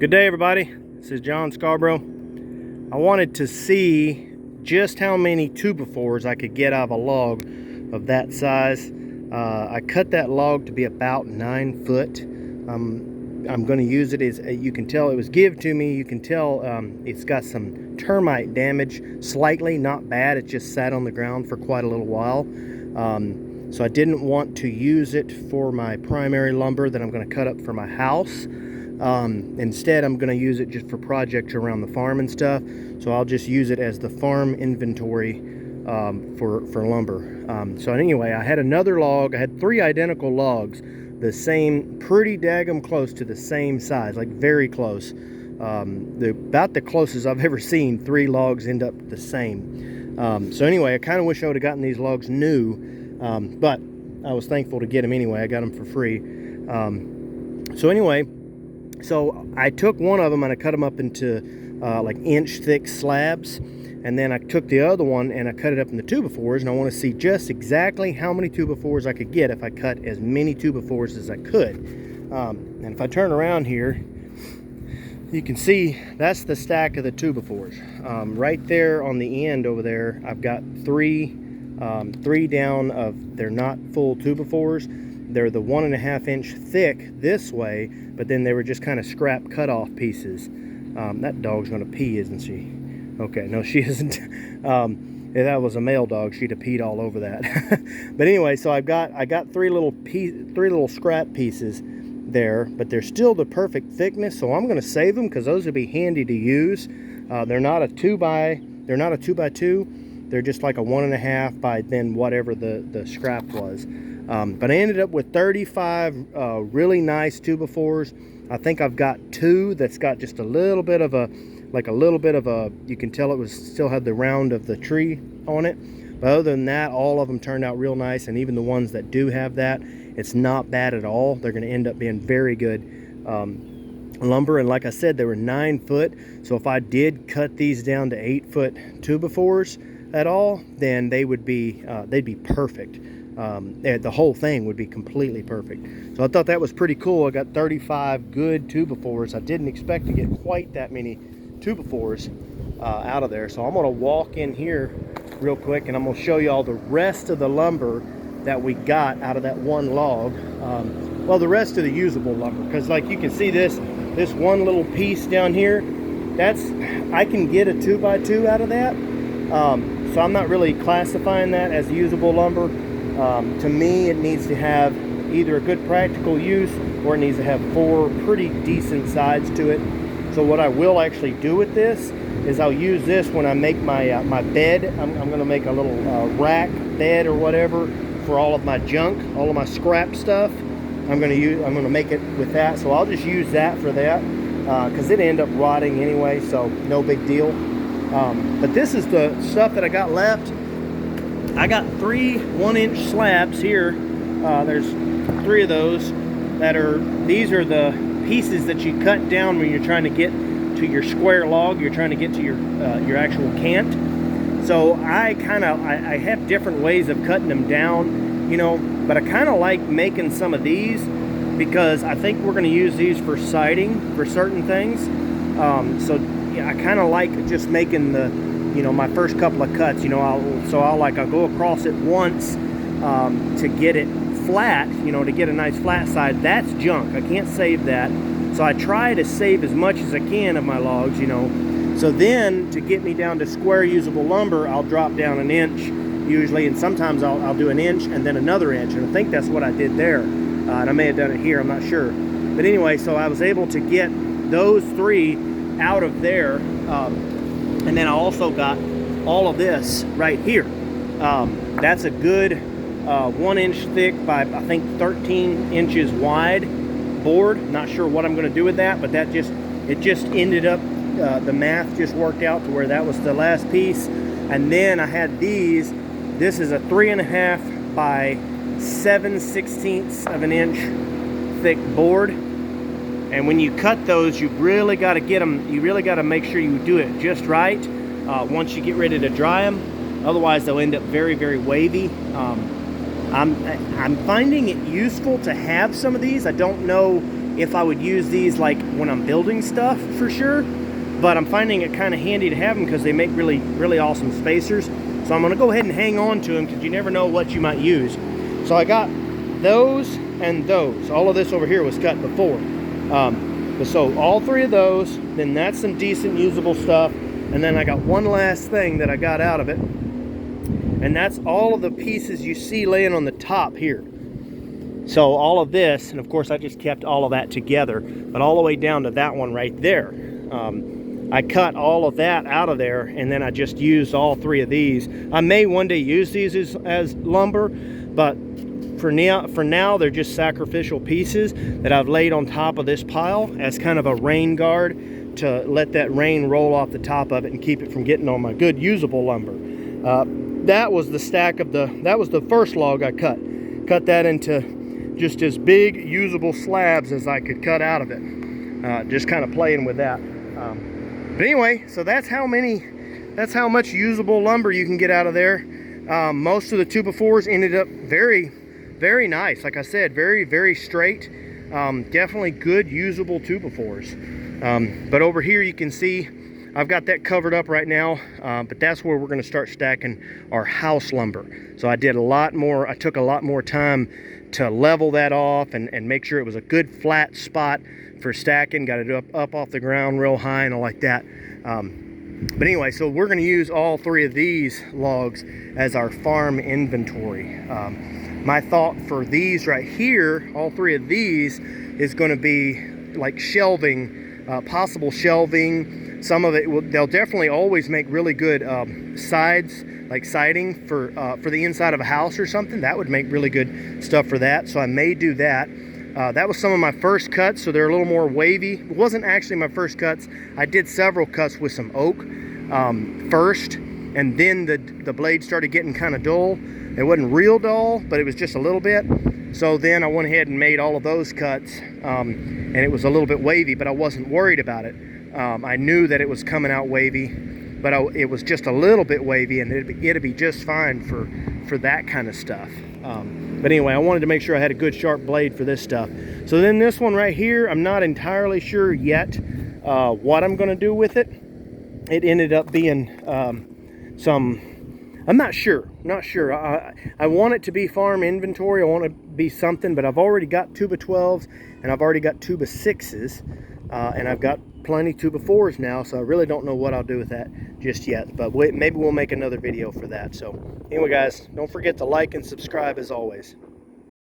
Good day, everybody. This is John Scarborough. I wanted to see just how many 2x4s I could get out of a log of that size. I cut that log to be about 9 foot. I'm going to use it as you can tell it was given to me. You can tell it's got some termite damage, slightly, not bad. It just sat on the ground for quite a little while. So I didn't want to use it for my primary lumber that I'm going to cut up for my house. Instead, I'm going to use it just for projects around the farm and stuff. So I'll just use it as the farm inventory for lumber. So anyway, I had another log. I had 3 identical logs, the same, pretty daggum close to the same size, like very close. About the closest I've ever seen 3 logs end up the same. So anyway, I kind of wish I would have gotten these logs new, but I was thankful to get them anyway. I got them for free. So anyway, so I took one of them and I cut them up into like inch thick slabs, and then I took the other one and I cut it up into 2x4s, and I want to see just exactly how many 2x4s I could get if I cut as many 2x4s as I could. And if I turn around here, you can see that's the stack of the 2x4s. Right there on the end over there, I've got three down of, they're not full 2x4s. They're the 1.5 inch thick this way, but then they were just kind of scrap cut off pieces. That dog's gonna pee, isn't she? Okay, no, she isn't. If that was a male dog, she'd have peed all over that. But anyway, so I got three little scrap pieces there, but they're still the perfect thickness. So I'm gonna save them because those would be handy to use. They're not a 2x2. They're just like a 1.5 by then whatever the scrap was. But I ended up with 35 really nice 2x4s. I think I've got 2 that's got just a little bit of a, you can tell it was still had the round of the tree on it. But other than that, all of them turned out real nice, and even the ones that do have that, it's not bad at all. They're going to end up being very good lumber. And like I said, they were 9 foot. So if I did cut these down to 8 foot 2x4s at all, then they would be they'd be perfect. The whole thing would be completely perfect. So I thought that was pretty cool. I got 35 good 2x4s. I didn't expect to get quite that many 2x4s out of there. So I'm going to walk in here real quick and I'm going to show you all the rest of the lumber that we got out of that one log. Well, the rest of the usable lumber, because like you can see this one little piece down here, I can get a 2x2 out of that. So I'm not really classifying that as usable lumber. To me, it needs to have either a good practical use or it needs to have 4 pretty decent sides to it. So what I will actually do with this is I'll use this when I make my my bed. I'm going to make a little rack bed or whatever for all of my junk, all of my scrap stuff. I'm going to make it with that. So I'll just use that for that because it ended up rotting anyway, so no big deal. But this is the stuff that I got left. I got 3 1-inch slabs here. There's 3 of those these are the pieces that you cut down when you're trying to get to your square log. You're trying to get to your actual cant. So I have different ways of cutting them down, you know, but I kind of like making some of these because I think we're going to use these for siding for certain things. So yeah, I kind of like just making my first couple of cuts, I'll go across it once to get it flat, to get a nice flat side. That's junk. I can't save that. So I try to save as much as I can of my logs, So then to get me down to square usable lumber, I'll drop down 1 inch usually, and sometimes I'll do 1 inch and then another inch. And I think that's what I did there. And I may have done it here, I'm not sure. But anyway, so I was able to get those 3 out of there. And then I also got all of this right here. That's a good 1 inch thick by I think 13 inches wide board. Not sure what I'm going to do with that, but it just ended up, the math just worked out to where that was the last piece. And then I had these. This is a 3.5 by 7/16 of an inch thick board. And when you cut those, you really got to get them, you really got to make sure you do it just right once you get ready to dry them. Otherwise, they'll end up very, very wavy. I'm finding it useful to have some of these. I don't know if I would use these like when I'm building stuff for sure, but I'm finding it kind of handy to have them because they make really awesome spacers. So I'm gonna go ahead and hang on to them because you never know what you might use. So I got those and those. All of this over here was cut before. So all three of those, then that's some decent usable stuff. And then I got one last thing that I got out of it. And that's all of the pieces you see laying on the top here. So all of this, and of course I just kept all of that together, but all the way down to that one right there. I cut all of that out of there, and then I just used all three of these. I may one day use these as lumber, but for now they're just sacrificial pieces that I've laid on top of this pile as kind of a rain guard to let that rain roll off the top of it and keep it from getting on my good usable lumber. That was the stack of that was the first log I cut. Cut that into just as big usable slabs as I could cut out of it. Just kind of playing with that. But anyway, so that's how much usable lumber you can get out of there. Most of the 2x4s ended up very nice. Like I said, very straight. Definitely good usable 2x4s. But over here you can see I've got that covered up right now, but that's where we're going to start stacking our house lumber. So I took a lot more time to level that off and make sure it was a good flat spot for stacking. Got it up off the ground real high and all like that. But anyway, so we're going to use all three of these logs as our farm inventory. My thought for these right here, all three of these, is going to be like shelving, possible shelving. Some of it they'll definitely always make really good sides, like siding for the inside of a house or something. That would make really good stuff for that. So I may do that. That was some of my first cuts, so they're a little more wavy. It wasn't actually my first cuts. I did several cuts with some oak first, and then the blade started getting kind of dull. It wasn't real dull, but it was just a little bit. So then I went ahead and made all of those cuts, and it was a little bit wavy, but I wasn't worried about it. I knew that it was coming out wavy, but it was just a little bit wavy, and it'd be just fine for that kind of stuff. But anyway, I wanted to make sure I had a good sharp blade for this stuff. So then this one right here, I'm not entirely sure yet what I'm going to do with it. It ended up being I'm not sure. I want it to be farm inventory. I want it to be something, but I've already got 2x12s and I've already got 2x6s, and I've got plenty 2x4s now, so I really don't know what I'll do with that just yet, but maybe we'll make another video for that. So anyway guys, don't forget to like and subscribe as always.